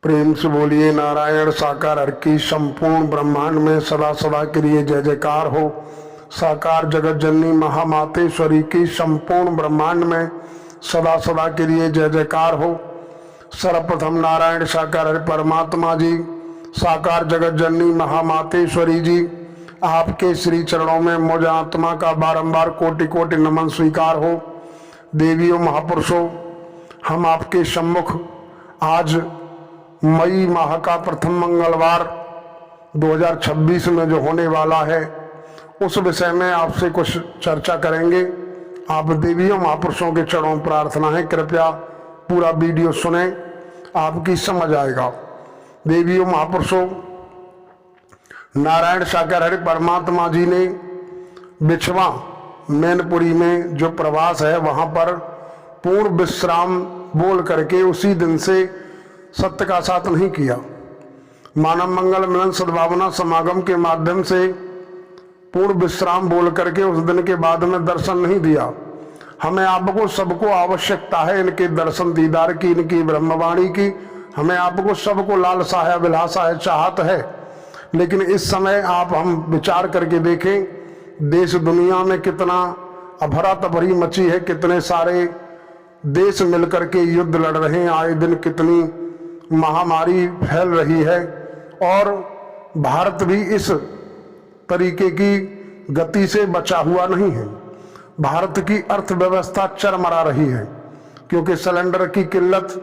प्रेम से बोलिए नारायण साकार हर की संपूर्ण ब्रह्मांड में सदा सदा के लिए जय जयकार हो। साकार जगत जननी महामातेश्वरी की संपूर्ण ब्रह्मांड में सदा सदा के लिए जय जयकार हो। सर्वप्रथम नारायण साकार हरि परमात्मा जी, साकार जगत जननी महामातेश्वरी जी, आपके श्री चरणों में मुझ आत्मा का बारंबार कोटि कोटि नमन स्वीकार हो। देवियों महापुरुषों, हम आपके सम्मुख आज मई माह का प्रथम मंगलवार 2026 में जो होने वाला है उस विषय में आपसे कुछ चर्चा करेंगे। आप देवियों महापुरुषों के चरणों प्रार्थना है, कृपया पूरा वीडियो सुने, आपकी समझ आएगा। देवियों महापुरुषों, नारायण साकार हरि परमात्मा जी ने बिछवा मैनपुरी में जो प्रवास है वहां पर पूर्ण विश्राम बोल करके उसी दिन से सत्य का साथ नहीं किया। मानव मंगल मिलन सद्भावना समागम के माध्यम से पूर्ण विश्राम बोल करके उस दिन के बाद में दर्शन नहीं दिया। हमें आपको सबको आवश्यकता है इनके दर्शन दीदार की, इनकी ब्रह्मवाणी की। हमें आपको सबको लालसा है, अभिलाषा है, चाहत है। लेकिन इस समय हम विचार करके देखें, देश दुनिया में कितना अभरा तभरी मची है, कितने सारे देश मिलकर के युद्ध लड़ रहे हैं, आए दिन कितनी महामारी फैल रही है और भारत भी इस तरीके की गति से बचा हुआ नहीं है। भारत की अर्थव्यवस्था चरमरा रही है क्योंकि सिलेंडर की किल्लत,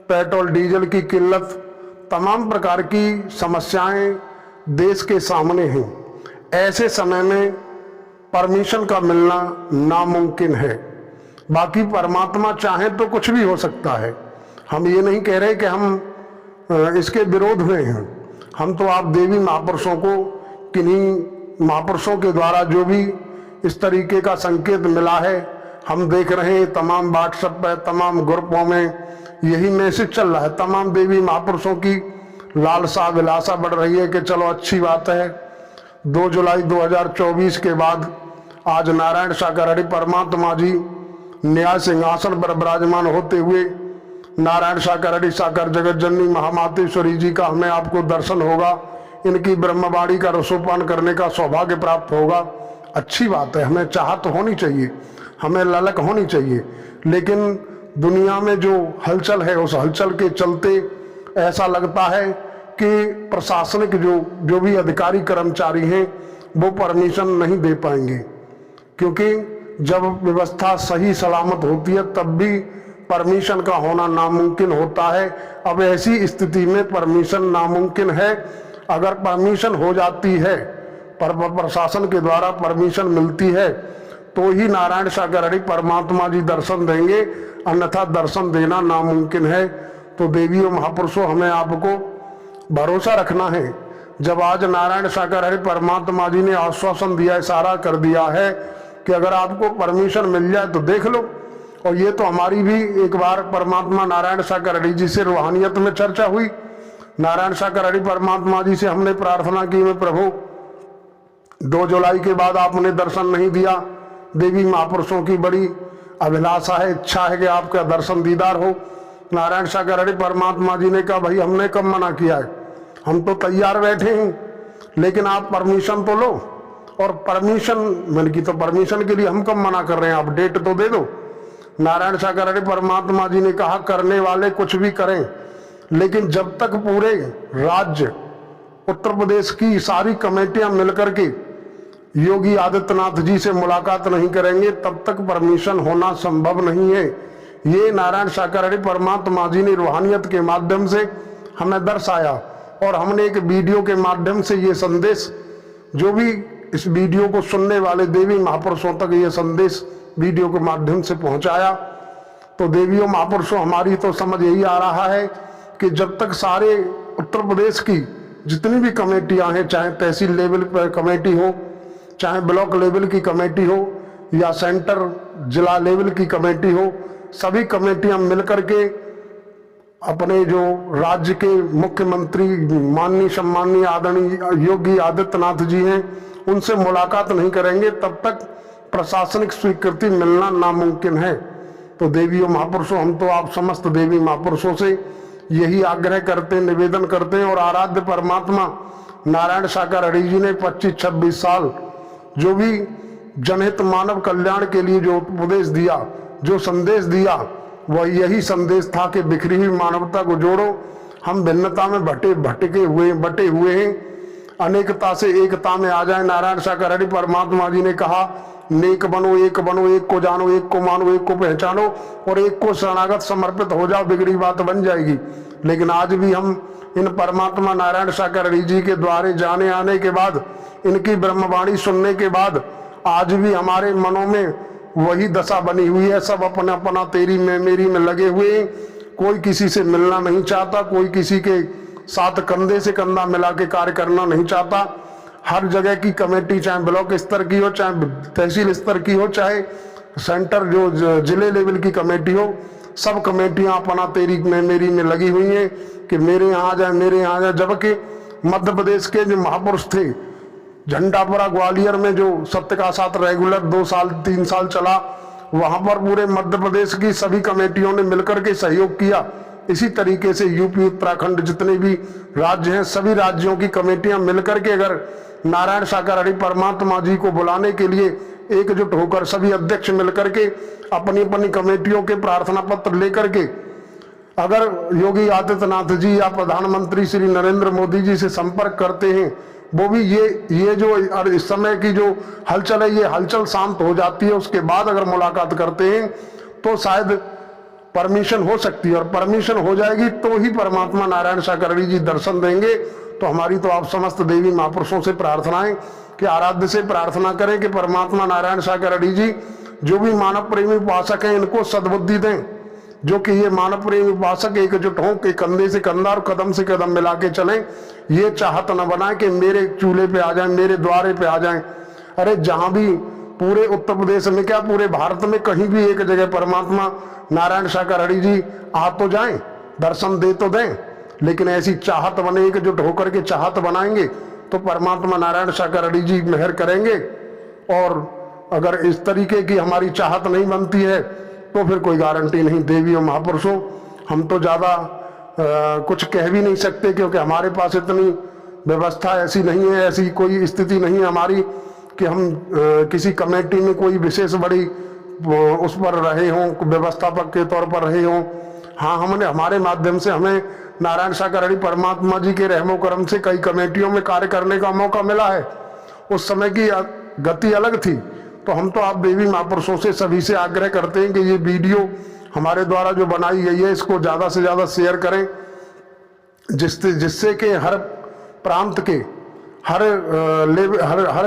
पेट्रोल डीजल की किल्लत, तमाम प्रकार की समस्याएं देश के सामने हैं। ऐसे समय में परमिशन का मिलना नामुमकिन है। बाकी परमात्मा चाहे तो कुछ भी हो सकता है। हम ये नहीं कह रहे कि हम इसके विरोध में हैं। हम तो आप देवी महापुरुषों को, किन्हीं महापुरुषों के द्वारा जो भी इस तरीके का संकेत मिला है, हम देख रहे हैं तमाम व्हाट्सएप पे, तमाम ग्रुपों में यही मैसेज चल रहा है। तमाम देवी महापुरुषों की लालसा विलासा बढ़ रही है कि चलो अच्छी बात है, 2 जुलाई 2024 के बाद आज नारायण साकार हरि परमात्मा जी न्याय सिंहासन पर विराजमान होते हुए नारायण साकार हरि साकार जगत जननी महामातेश्वरी जी का हमें आपको दर्शन होगा, इनकी ब्रह्मवाणी का रसोपान करने का सौभाग्य प्राप्त होगा। अच्छी बात है, हमें चाहत होनी चाहिए, हमें ललक होनी चाहिए। लेकिन दुनिया में जो हलचल है उस हलचल के चलते ऐसा लगता है कि प्रशासनिक जो भी अधिकारी कर्मचारी हैं वो परमिशन नहीं दे पाएंगे, क्योंकि जब व्यवस्था सही सलामत होती है तब भी परमिशन का होना नामुमकिन होता है। अब ऐसी स्थिति में परमिशन नामुमकिन है। अगर परमिशन हो जाती है, प्रशासन के द्वारा परमिशन मिलती है तो ही नारायण साकार हरि परमात्मा जी दर्शन देंगे, अन्यथा दर्शन देना नामुमकिन है। तो देवियों महापुरुषों, हमें आपको भरोसा रखना है। जब आज नारायण साकार हरि परमात्मा जी ने आश्वासन दिया, इशारा कर दिया है कि अगर आपको परमिशन मिल जाए तो देख लो। और ये तो हमारी भी एक बार परमात्मा नारायण साकार हरि जी से रूहानियत में चर्चा हुई। नारायण साकार हरि परमात्मा जी से हमने प्रार्थना की, में प्रभु 2 जुलाई के बाद आपने दर्शन नहीं दिया। देवी महापुरुषों की बड़ी अभिलाषा है, इच्छा है कि आपका दर्शन दीदार हो। नारायण साकार हरि परमात्मा जी ने कहा, भाई हमने कब मना किया है, हम तो तैयार बैठे हैं, लेकिन आप परमिशन तो लो। और परमिशन मैंने की तो परमिशन के लिए हम कब मना कर रहे हैं, आप डेट तो दे दो। नारायण साकार हरि परमात्मा जी ने कहा, करने वाले कुछ भी करें, लेकिन जब तक पूरे राज्य उत्तर प्रदेश की सारी कमेटियां मिलकर के योगी आदित्यनाथ जी से मुलाकात नहीं करेंगे तब तक परमिशन होना संभव नहीं है। ये नारायण साकार हरि परमात्मा जी ने रूहानियत के माध्यम से हमें दर्शाया और हमने एक वीडियो के माध्यम से ये संदेश, जो भी इस वीडियो को सुनने वाले देवी महापुरुषों तक ये संदेश वीडियो के माध्यम से पहुंचाया। तो देवियों महापुरुषों, हमारी तो समझ यही आ रहा है कि जब तक सारे उत्तर प्रदेश की जितनी भी कमेटियां हैं, चाहे तहसील लेवल पर कमेटी हो, चाहे ब्लॉक लेवल की कमेटी हो या सेंटर जिला लेवल की कमेटी हो, सभी कमेटियां मिलकर के अपने जो राज्य के मुख्यमंत्री माननीय सम्माननीय आदरणीय योगी आदित्यनाथ जी हैं उनसे मुलाकात नहीं करेंगे तब तक प्रशासनिक स्वीकृति मिलना नामुमकिन है। तो देवियों महापुरुषों, हम तो आप समस्त देवी महापुरुषों से यही आग्रह करते, निवेदन करते हैं। और आराध्य परमात्मा नारायण सागर रेड्डी जी ने 25-26 साल जो भी जनहित मानव कल्याण के लिए जो उपदेश दिया, जो संदेश दिया, वह यही संदेश था कि बिखरी हुई मानवता को जोड़ो। हम भिन्नता में बटे हुए हैं, अनेकता से एकता में आ जाए। नारायण सागर रेड्डी परमात्मा जी ने कहा, नेक बनो, एक बनो, एक को जानो, एक को मानो, एक को पहचानो और एक को शरणागत समर्पित हो जाओ, बिगड़ी बात बन जाएगी। लेकिन आज भी हम इन परमात्मा नारायण सागर रेड्डी जी के द्वारे जाने आने के बाद, इनकी ब्रह्मवाणी सुनने के बाद आज भी हमारे मनों में वही दशा बनी हुई है। सब अपना अपना तेरी में मेरी में लगे हुए हैं। कोई किसी से मिलना नहीं चाहता, कोई किसी के साथ कंधे से कंधा मिला के कार्य करना नहीं चाहता। हर जगह की कमेटी, चाहे ब्लॉक स्तर की हो, चाहे तहसील स्तर की हो, चाहे सेंटर जो जिले लेवल की कमेटी हो, सब कमेटियां अपना तेरी में मेरी में लगी हुई हैं कि मेरे यहाँ आ जाए, मेरे यहाँ आ जाए। जबकि मध्य प्रदेश के जो महापुरुष थे, झंडापुरा ग्वालियर में जो सत्य का साथ रेगुलर 2-3 साल चला, वहां पर पूरे मध्य प्रदेश की सभी कमेटियों ने मिलकर के सहयोग किया। इसी तरीके से यूपी, उत्तराखंड, जितने भी राज्य हैं, सभी राज्यों की कमेटियां मिलकर के अगर नारायण सागर रेड्डी परमात्मा जी को बुलाने के लिए एकजुट होकर सभी अध्यक्ष मिलकर के अपनी अपनी कमेटियों के प्रार्थना पत्र लेकर के अगर योगी आदित्यनाथ जी या प्रधानमंत्री श्री नरेंद्र मोदी जी से संपर्क करते हैं, वो भी ये जो इस समय की जो हलचल है, ये हलचल शांत हो जाती है। उसके बाद अगर मुलाकात करते हैं तो शायद परमिशन हो सकती है, और परमिशन हो जाएगी तो ही परमात्मा नारायण सागर रेड्डी जी दर्शन देंगे। तो हमारी तो आप समस्त देवी महापुरुषों से प्रार्थनाएं कि आराध्य से प्रार्थना करें कि परमात्मा नारायण सागर रेड्डी जी जो भी मानव प्रेमी उपासक हैं, इनको सद्बुद्धि दें, जो कि ये मानव प्रेमी उपासक एकजुट हों कि कंधे से कंधा और कदम से कदम मिला के चलें। ये चाहत न बनाए कि मेरे चूल्हे पे आ जाएं, मेरे द्वारे पे आ जाएं। अरे जहां भी पूरे उत्तर प्रदेश में क्या पूरे भारत में कहीं भी एक जगह परमात्मा नारायण सागर रेड्डी जी आ तो जाएं, दर्शन दे तो दें, लेकिन ऐसी चाहत बने, एकजुट होकर के चाहत बनाएंगे तो परमात्मा नारायण सागर रेड्डी जी मेहर करेंगे। और अगर इस तरीके की हमारी चाहत नहीं बनती है तो फिर कोई गारंटी नहीं। देवी और महापुरुषों, हम तो ज़्यादा कुछ कह भी नहीं सकते, क्योंकि हमारे पास इतनी व्यवस्था ऐसी नहीं है, ऐसी कोई स्थिति नहीं है हमारी कि हम किसी कमेटी में कोई विशेष बड़ी उस पर रहे हों, व्यवस्थापक के तौर पर रहे हों। हाँ, हमने हमारे माध्यम से हमें नारायण सागर रेड्डी परमात्मा जी के रहमो करम से कई कमेटियों में कार्य करने का मौका मिला है। उस समय की गति अलग थी। तो हम तो आप देवी महापुरुषों से सभी से आग्रह करते हैं कि ये वीडियो हमारे द्वारा जो बनाई गई है, इसको ज़्यादा से ज़्यादा शेयर करें, जिससे कि हर प्रांत के हर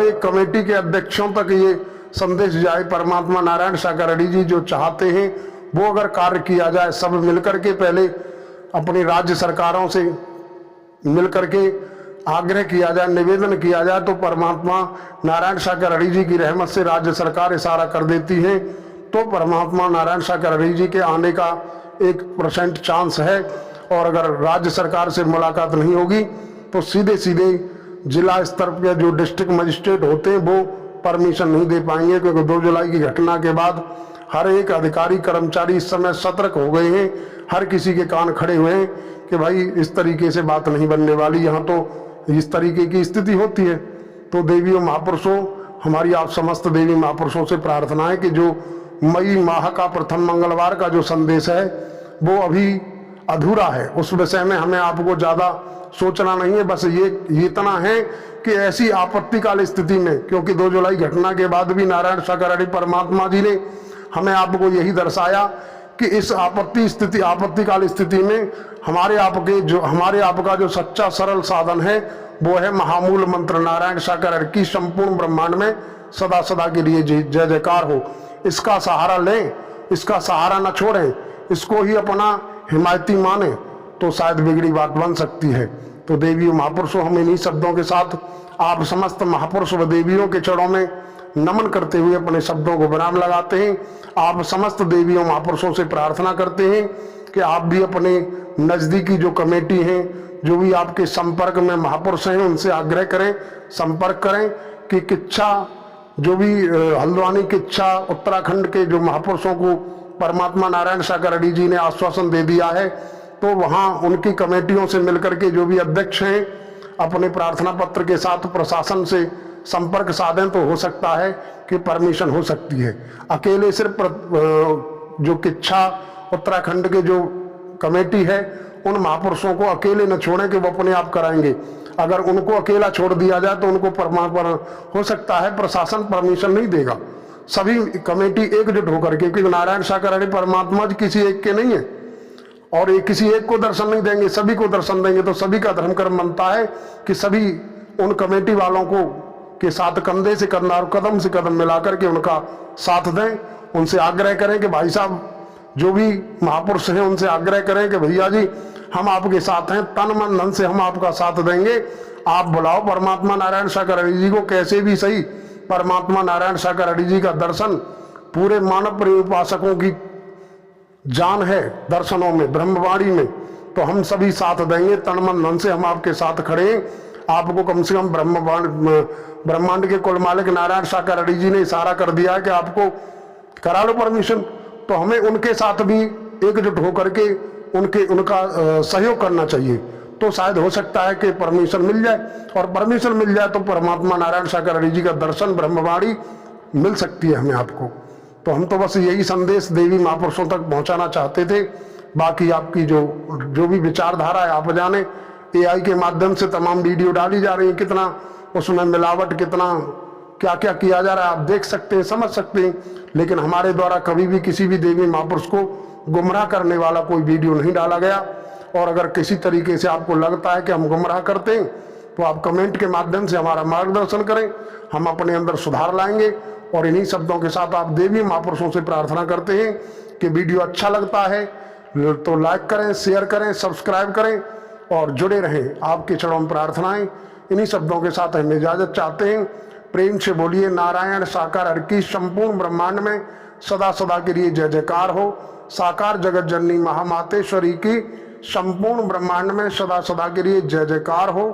एक कमेटी के अध्यक्षों तक ये संदेश जाए। परमात्मा नारायण सागर रेड्डी जी जो चाहते हैं वो अगर कार्य किया जाए, सब मिलकर के, पहले अपनी राज्य सरकारों से मिलकर के आग्रह किया जाए, निवेदन किया जाए, तो परमात्मा नारायण सागर रेड्डी जी की रहमत से राज्य सरकार इशारा कर देती है तो परमात्मा नारायण सागर रेड्डी जी के आने का 1% चांस है। और अगर राज्य सरकार से मुलाकात नहीं होगी तो सीधे सीधे जिला स्तर के जो डिस्ट्रिक्ट मजिस्ट्रेट होते हैं वो परमिशन नहीं दे पाएंगे, क्योंकि 2 जुलाई की घटना के बाद हर एक अधिकारी कर्मचारी इस समय सतर्क हो गए हैं। हर किसी के कान खड़े हुए हैं कि भाई इस तरीके से बात नहीं बनने वाली, यहाँ तो इस तरीके की स्थिति होती है। तो देवियों महापुरुषों, हमारी आप समस्त देवी महापुरुषों से प्रार्थना है कि जो मई माह का प्रथम मंगलवार का जो संदेश है वो अभी अधूरा है, उस विषय में हमें आपको ज़्यादा सोचना नहीं है। बस ये इतना है कि ऐसी आपत्तिकाल स्थिति में, क्योंकि 2 जुलाई घटना के बाद भी नारायण सागर रेड्डी परमात्मा जी ने हमें आपको यही दर्शाया कि इस आपत्तिकाल स्थिति में हमारे आपका जो सच्चा सरल साधन है वो है महामूल मंत्र नारायण सागर रेड्डी की संपूर्ण ब्रह्मांड में सदा सदा के लिए जय जयकार हो। इसका सहारा लें, इसका सहारा न छोड़ें, इसको ही अपना हिमायती माने तो शायद बिगड़ी बात बन सकती है। तो देवियों महापुरुषों, हम इन्हीं शब्दों के साथ आप समस्त महापुरुष व देवियों के चरणों में नमन करते हुए अपने शब्दों को विराम लगाते हैं। आप समस्त देवियों महापुरुषों से प्रार्थना करते हैं कि आप भी अपने नज़दीकी जो कमेटी हैं, जो भी आपके संपर्क में महापुरुष हैं, उनसे आग्रह करें, संपर्क करें कि किच्छा जो भी हल्द्वानी किच्छा उत्तराखंड के जो महापुरुषों को परमात्मा नारायण सागर रेड्डी जी ने आश्वासन दे दिया है तो वहाँ उनकी कमेटियों से मिलकर के जो भी अध्यक्ष हैं अपने प्रार्थना पत्र के साथ प्रशासन से संपर्क साधें तो हो सकता है कि परमिशन हो सकती है। अकेले सिर्फ जो किच्छा उत्तराखंड के जो कमेटी है उन महापुरुषों को अकेले न छोड़ें कि वो अपने आप कराएंगे। अगर उनको अकेला छोड़ दिया जाए तो उनको हो सकता है प्रशासन परमिशन नहीं देगा। सभी कमेटी एकजुट होकर के, क्योंकि नारायण सागर रेड्डी परमात्मा जी किसी एक के नहीं है और ये किसी एक को दर्शन नहीं देंगे, सभी को दर्शन देंगे। तो सभी का धर्म कर्म बनता है कि सभी उन कमेटी वालों को के साथ कंधे से कंधा और कदम से कदम मिलाकर के उनका साथ दें। उनसे आग्रह करें कि भाई साहब जो भी महापुरुष हैं उनसे आग्रह करें कि भैया जी हम आपके साथ हैं, तन मन धन से हम आपका साथ देंगे। आप बुलाओ परमात्मा नारायण सागर रेड्डी जी को, कैसे भी सही परमात्मा नारायण सागर रेड्डी जी का दर्शन पूरे मानव प्रेमी उपासकों की जान है दर्शनों में, ब्रह्मवाणी में। तो हम सभी साथ देंगे, तन मन धन से हम आपके साथ खड़े हैं। आपको कम से कम ब्रह्मांड के कुल मालिक नारायण सागर रेड्डी जी ने इशारा कर दिया है कि आपको करा लो परमिशन। तो हमें उनके साथ भी एकजुट होकर के उनका सहयोग करना चाहिए। तो शायद हो सकता है कि परमिशन मिल जाए, और परमिशन मिल जाए तो परमात्मा नारायण सागर रेड्डी जी का दर्शन ब्रह्मवाणी मिल सकती है हमें आपको। तो हम तो बस यही संदेश देवी महापुरुषों तक पहुंचाना चाहते थे। बाकी आपकी जो भी विचारधारा है आप जाने। AI के माध्यम से तमाम वीडियो डाली जा रही है, कितना उसमें मिलावट, कितना क्या क्या किया जा रहा है आप देख सकते हैं, समझ सकते हैं। लेकिन हमारे द्वारा कभी भी किसी भी देवी महापुरुष को गुमराह करने वाला कोई वीडियो नहीं डाला गया। और अगर किसी तरीके से आपको लगता है कि हम गुमराह करते हैं तो आप कमेंट के माध्यम से हमारा मार्गदर्शन करें, हम अपने अंदर सुधार लाएंगे। और इन्हीं शब्दों के साथ आप देवी महापुरुषों से प्रार्थना करते हैं कि वीडियो अच्छा लगता है तो लाइक करें, शेयर करें, सब्सक्राइब करें और जुड़े रहें। आपके चरणों में प्रार्थनाएं। इन्हीं शब्दों के साथ हम इजाजत चाहते हैं। प्रेम से बोलिए नारायण साकार हर की संपूर्ण ब्रह्मांड में सदा सदा के लिए जय जयकार हो। साकार जगत जननी महामातेश्वरी की संपूर्ण ब्रह्मांड में सदा सदा के लिए जय जयकार हो।